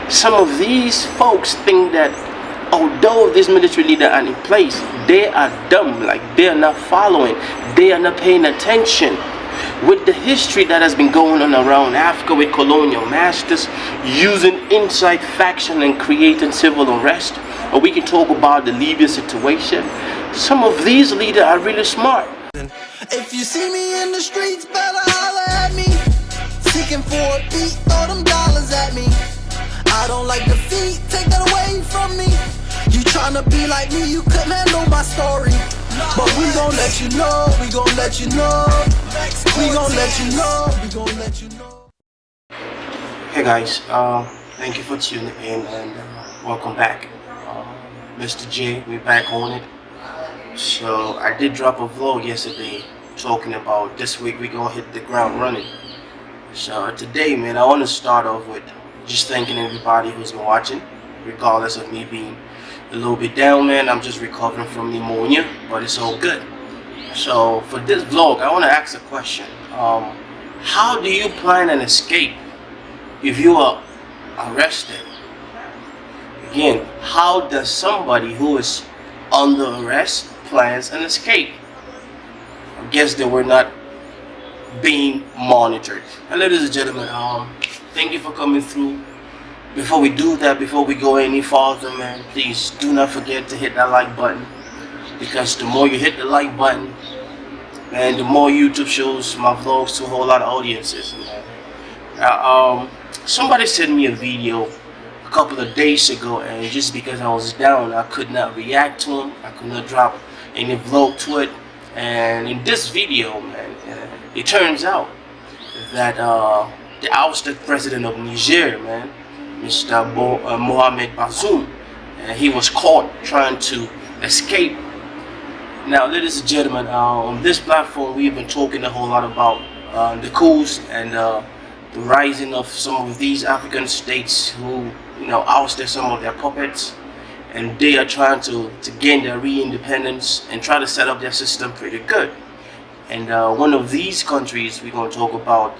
Some of these folks think that although this military leader are in place, they are dumb, like they are not following, they are not paying attention. With the history that has been going on around Africa with colonial masters using inside faction and creating civil unrest, or we can talk about the Libya situation, some of these leaders are really smart. If you see me in the streets, better holler at me. Seeking for a beat, throw them dollars at me. I don't like defeat, take that away from me. You tryna be like me, you couldn't handle my story. But we gon' let you know, we gon' let you know. We gon' let you know, we gon' let you know. Hey guys, thank you for tuning in and welcome back. Mr. J, we're back on it. So I did drop a vlog yesterday talking about this week we gonna hit the ground running. So today, man, I want to start off with just thanking everybody who's been watching, regardless of me being a little bit down, man. I'm just recovering from pneumonia, but it's all good. So for this vlog, I want to ask a question. How do you plan an escape if you are arrested? Again, how does somebody who is under arrest plans an escape? I guess they were not being monitored. And ladies and gentlemen, thank you for coming through. Before we do that, before we go any farther, man, please do not forget to hit that like button, because the more you hit the like button, man, the more YouTube shows my vlogs to a whole lot of audiences, man. Somebody sent me a video a couple of days ago, and just because I was down, I could not react to him. I could not drop any vlog to it. And in this video, man, it turns out that the ousted president of Niger, man, Mr. Mohamed Bazoum, he was caught trying to escape. Now, ladies and gentlemen, on this platform, we've been talking a whole lot about the coups and the rising of some of these African states who, ousted some of their puppets, and they are trying to gain their re-independence and try to set up their system pretty good. And one of these countries we're going to talk about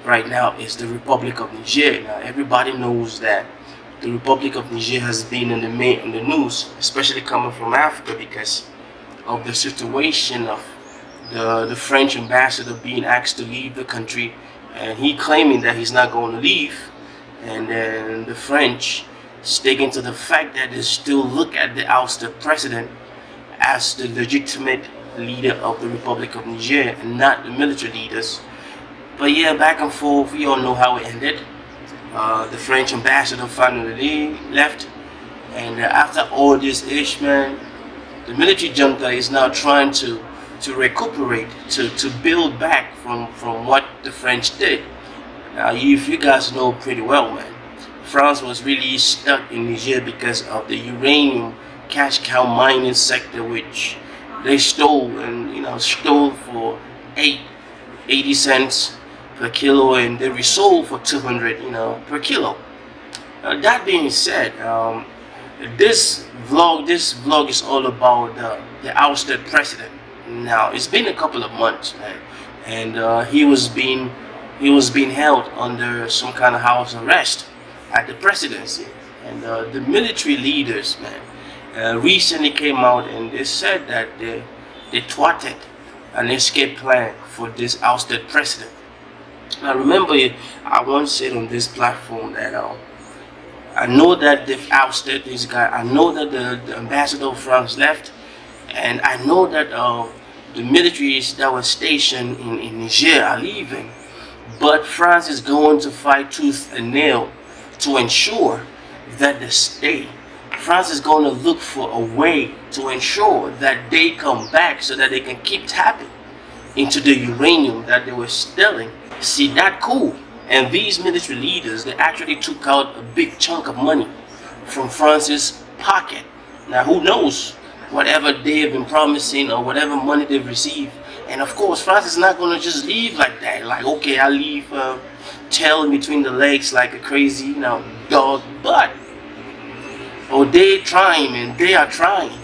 right now is the Republic of Niger. Now, everybody knows that the Republic of Niger has been in the news, especially coming from Africa, because of the situation of the French ambassador being asked to leave the country, and he claiming that he's not going to leave, and then the French sticking to the fact that they still look at the ousted president as the legitimate leader of the Republic of Niger and not the military leaders. But yeah, back and forth, we all know how it ended. The French ambassador finally left, and after all this ish, man, the military junta is now trying to recuperate, to build back from what the French did. Now, if you guys know pretty well, man, France was really stuck in Niger because of the uranium cash cow mining sector, which they stole, and stole for 80 cents per kilo, and they resold for 200 per kilo. Now, that being said, this vlog is all about the ousted president. Now, it's been a couple of months, man, and he was being held under some kind of house arrest at the presidency. And the military leaders, man, recently came out and they said that they thwarted an escape plan for this ousted president. Now, remember, I once said on this platform that I know that they've ousted this guy. I know that the ambassador of France left, and I know that the militaries that were stationed in Niger are leaving. But France is going to fight tooth and nail to ensure that they stay. France is going to look for a way to ensure that they come back so that they can keep tapping into the uranium that they were stealing. See, that cool. And these military leaders, they actually took out a big chunk of money from France's pocket. Now, who knows whatever they have been promising or whatever money they've received. And of course, France is not going to just leave like that. Like, okay, I'll leave tail in between the legs like a crazy, dog. But, they trying, and they are trying.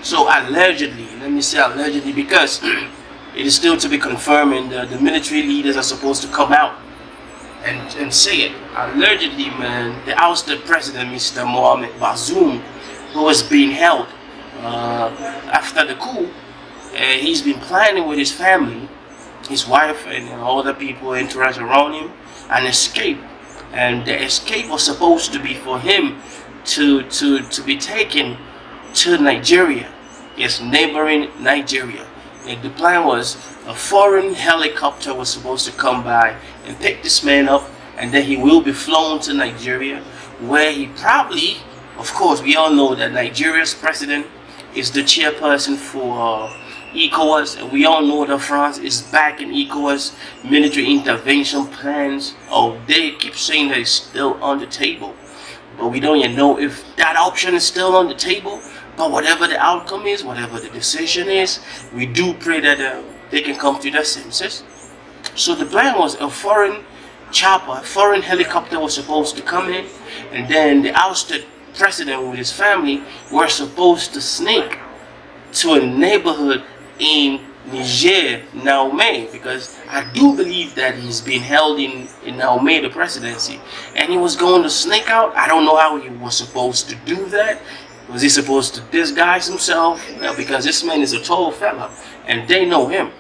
So allegedly, let me say allegedly, because it is still to be confirmed, and the military leaders are supposed to come out and say it. Allegedly, man, the ousted president, Mr. Mohamed Bazoum, who was being held after the coup, he's been planning with his family, his wife, and all the people interact around him, an escape. And the escape was supposed to be for him to be taken to Nigeria, yes, neighboring Nigeria. And the plan was a foreign helicopter was supposed to come by and pick this man up, and then he will be flown to Nigeria, where he probably, of course, we all know that Nigeria's president is the chairperson for ECOWAS, and we all know that France is back in ECOWAS military intervention plans. Oh, they keep saying that it's still on the table, but we don't yet know if that option is still on the table. But whatever the outcome is, whatever the decision is, we do pray that they can come to their senses. So the plan was a foreign chopper, a foreign helicopter was supposed to come in, and then the ousted president with his family were supposed to sneak to a neighborhood in Niger, Niamey, because I do believe that he's been held in Niamey, the presidency, and he was going to sneak out. I don't know how he was supposed to do that. Was he supposed to disguise himself? No, because this man is a tall fella, and they know him.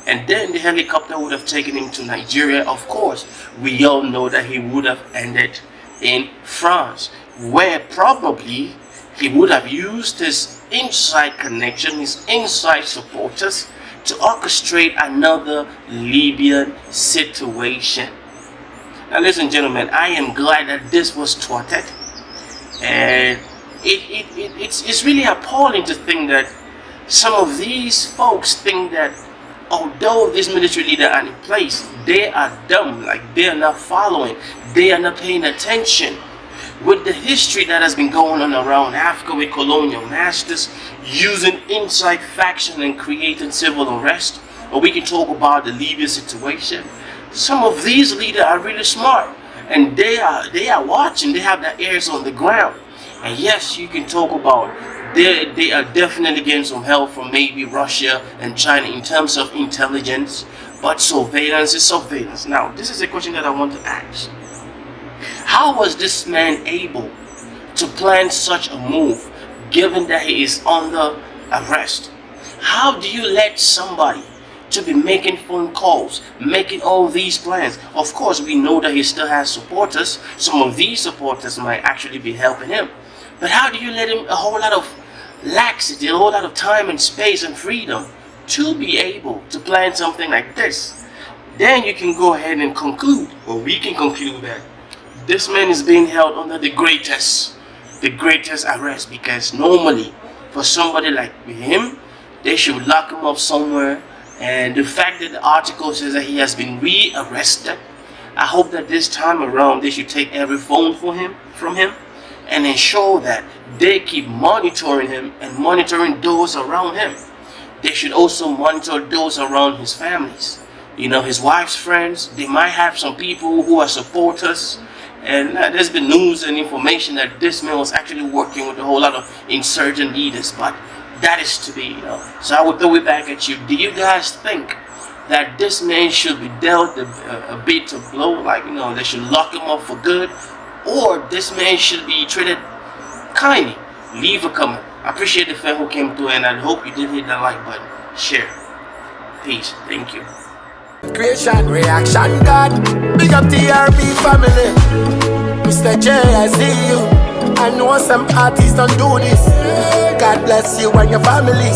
And then the helicopter would have taken him to Nigeria. Of course, we all know that he would have ended in France, where probably he would have used his inside connection, his inside supporters, to orchestrate another Libyan situation. Now listen, gentlemen, I am glad that this was thwarted, and it's really appalling to think that some of these folks think that although these military leaders are in place, they are dumb, like they are not following, they are not paying attention. With the history that has been going on around Africa with colonial masters using inside faction and creating civil unrest, or we can talk about the Libya situation. Some of these leaders are really smart, and they are watching, they have their ears on the ground. And yes, you can talk about they are definitely getting some help from maybe Russia and China in terms of intelligence, but surveillance is surveillance. Now, this is a question that I want to ask. How was this man able to plan such a move, given that he is under arrest? How do you let somebody to be making phone calls, making all these plans? Of course, we know that he still has supporters. Some of these supporters might actually be helping him. But how do you let him a whole lot of laxity, a whole lot of time and space and freedom to be able to plan something like this? Then you can go ahead and conclude, or we can conclude, that this man is being held under the greatest arrest, because normally for somebody like him, they should lock him up somewhere. And the fact that the article says that he has been re-arrested, I hope that this time around they should take every phone from him and ensure that they keep monitoring him and monitoring those around him. They should also monitor those around his families. You know, his wife's friends, they might have some people who are supporters. And there's been news and information that this man was actually working with a whole lot of insurgent leaders, but that is to be, So I will throw it back at you. Do you guys think that this man should be dealt a bit of blow, like, they should lock him up for good, or this man should be treated kindly? Leave a comment. I appreciate the fan who came through, and I hope you did hit that like button. Share. Peace. Thank you. Creation, reaction, God. Big up TRB family. Mr. J, I see you. I know some artists don't do this. God bless you and your family.